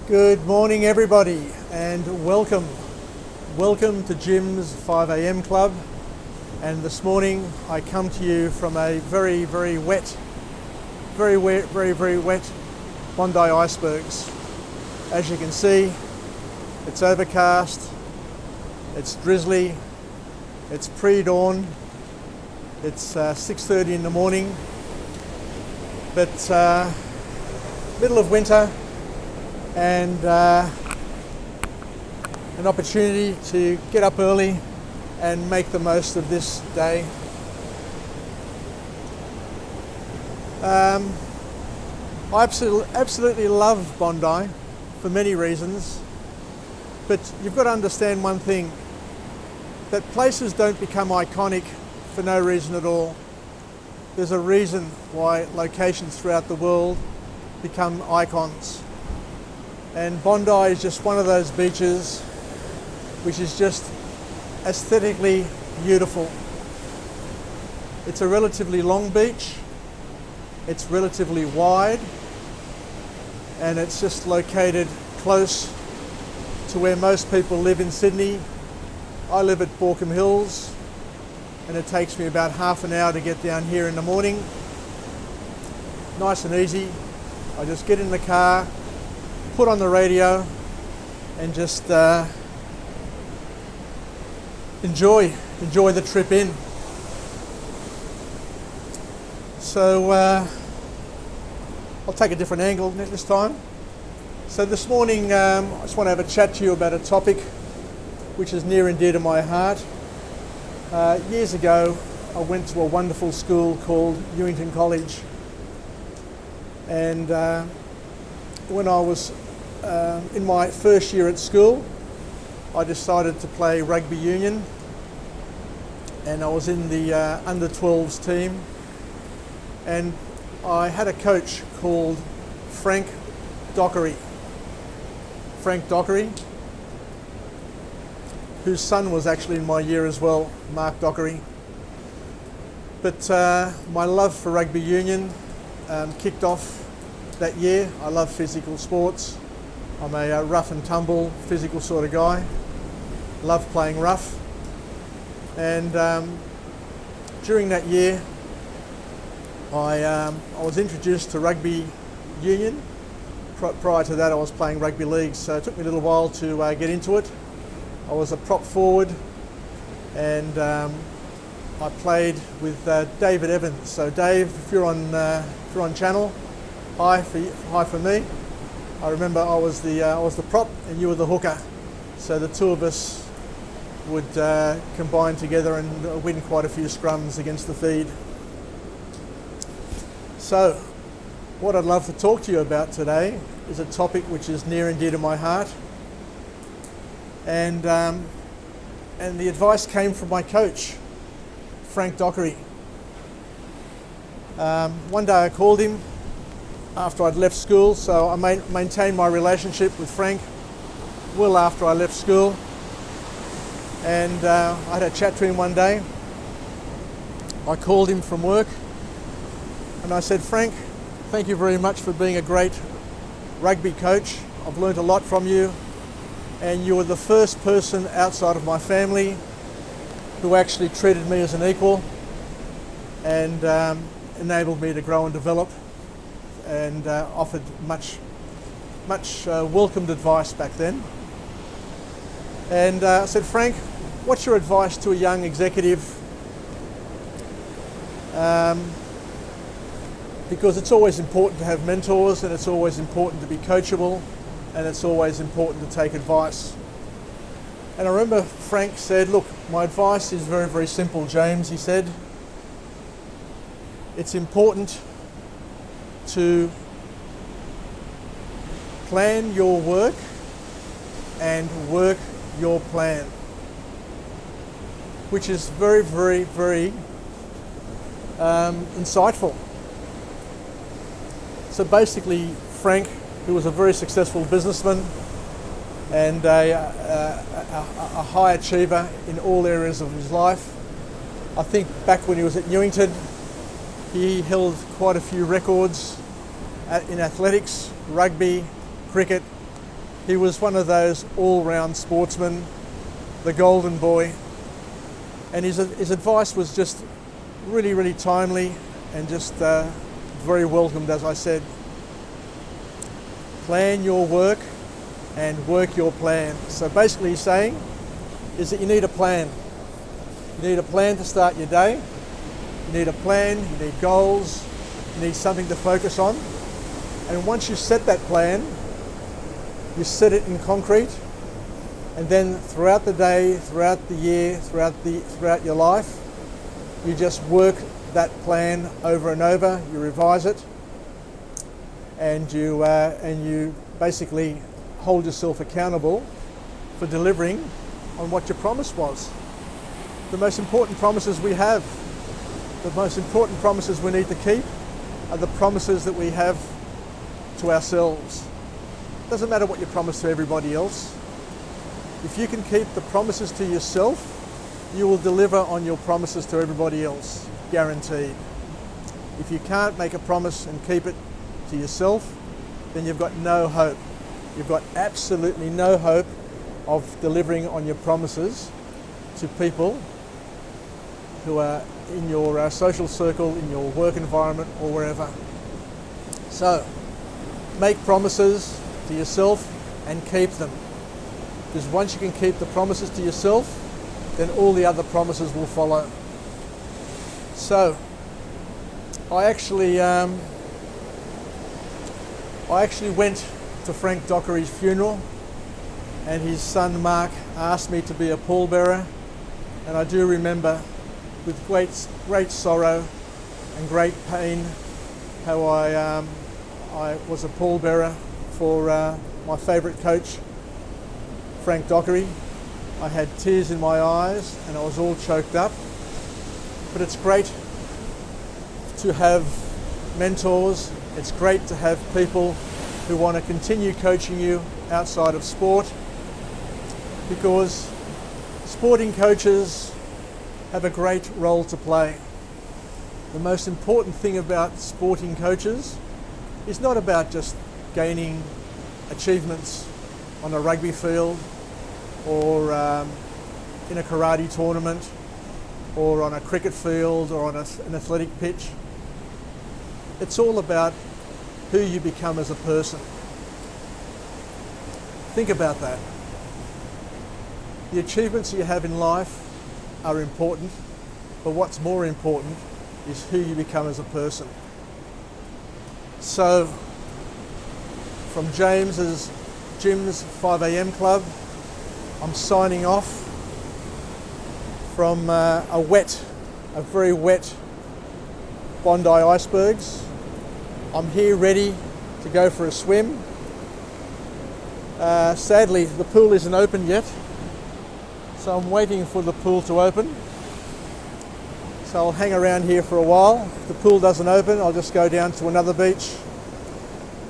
Good morning everybody and welcome to Jim's 5 a.m. club, and this morning I come to you from a very wet Bondi icebergs. As you can see, it's overcast, it's drizzly, it's pre-dawn, it's 6:30 in the morning, but middle of winter, and an opportunity to get up early and make the most of this day. I absolutely love Bondi for many reasons, but you've got to understand one thing, that places don't become iconic for no reason at all. There's a reason why locations throughout the world become icons. And Bondi is just one of those beaches which is just aesthetically beautiful. It's a relatively long beach, it's relatively wide, and it's just located close to where most people live in Sydney. I live at Borkham Hills, and it takes me about half an hour to get down here in the morning. Nice and easy. I just get in the car, put on the radio, and just enjoy the trip in. So I'll take a different angle this time. So this morning I just want to have a chat to you about a topic which is near and dear to my heart. Years ago I went to a wonderful school called Newington College, and when I was in my first year at school, I decided to play rugby union, and I was in the under 12s team, and I had a coach called Frank Dockery, whose son was actually in my year as well, Mark Dockery. But my love for rugby union kicked off that year. I love physical sports. I'm a rough and tumble physical sort of guy. Love playing rough. And during that year I was introduced to rugby union. Prior to that I was playing rugby league, so it took me a little while to get into it. I was a prop forward, and I played with David Evans. So Dave, if you're on channel, hi for me. I remember I was the prop and you were the hooker. So the two of us would combine together and win quite a few scrums against the feed. So what I'd love to talk to you about today is a topic which is near and dear to my heart. And the advice came from my coach, Frank Dockery. One day I called him after I'd left school, so I maintained my relationship with Frank well after I left school. And I had a chat to him one day. I called him from work and I said, Frank, thank you very much for being a great rugby coach. I've learned a lot from you, and you were the first person outside of my family who actually treated me as an equal and enabled me to grow and develop, and offered much welcomed advice back then. And I said, Frank, what's your advice to a young executive? Because it's always important to have mentors, and it's always important to be coachable, and it's always important to take advice. And I remember Frank said, look, my advice is very simple, James. He said, it's important to plan your work and work your plan, which is very insightful. So basically, Frank, who was a very successful businessman and a high achiever in all areas of his life, I think back when he was at Newington, he held quite a few records in athletics, rugby, cricket, He was one of those all-round sportsmen, the golden boy, and his advice was just really, really timely and just very welcomed, as I said. Plan your work and work your plan. So basically he's saying is that you need a plan. You need a plan to start your day. You need a plan, you need goals, you need something to focus on. And once you set that plan, you set it in concrete, and then throughout the day, throughout the year, throughout your life, you just work that plan over and over. You revise it, and you basically hold yourself accountable for delivering on what your promise was. The most important promises we have, the most important promises we need to keep, are the promises that we have to ourselves. It doesn't matter what you promise to everybody else. If you can keep the promises to yourself, you will deliver on your promises to everybody else, guaranteed. If you can't make a promise and keep it to yourself, then you've got no hope. You've got absolutely no hope of delivering on your promises to people who are in your social circle, in your work environment, or wherever. So, make promises to yourself and keep them. Because once you can keep the promises to yourself, then all the other promises will follow. So, I actually went to Frank Dockery's funeral, and his son Mark asked me to be a pallbearer, and I do remember with great sorrow and great pain how I was a pallbearer for my favourite coach, Frank Dockery. I had tears in my eyes and I was all choked up. But it's great to have mentors. It's great to have people who want to continue coaching you outside of sport, because sporting coaches have a great role to play. The most important thing about sporting coaches is not about just gaining achievements on a rugby field or in a karate tournament or on a cricket field or on an athletic pitch. It's all about who you become as a person. Think about that. The achievements you have in life are important, but what's more important is who you become as a person. So, from James's Jim's 5 a.m. club, I'm signing off from a very wet Bondi icebergs. I'm here ready to go for a swim. Sadly, the pool isn't open yet, so I'm waiting for the pool to open. So I'll hang around here for a while. If the pool doesn't open, I'll just go down to another beach.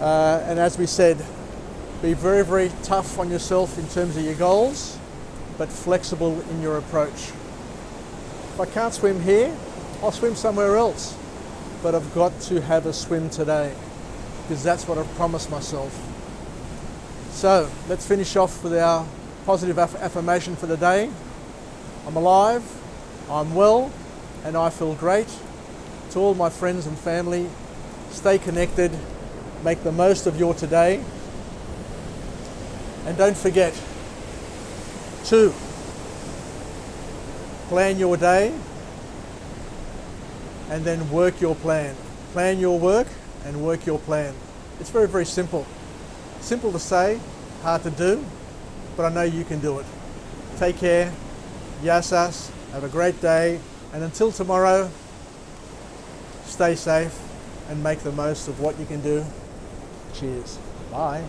And as we said, be very, very tough on yourself in terms of your goals, but flexible in your approach. If I can't swim here, I'll swim somewhere else. But I've got to have a swim today, because that's what I've promised myself. So let's finish off with our positive affirmation for the day. I'm alive, I'm well, and I feel great. To all my friends and family, stay connected, make the most of your today, and don't forget to plan your day and then work your plan. Plan your work and work your plan. It's very, very simple. Simple to say, hard to do, but I know you can do it. Take care, yasas, have a great day, and until tomorrow, stay safe and make the most of what you can do. Cheers. Bye.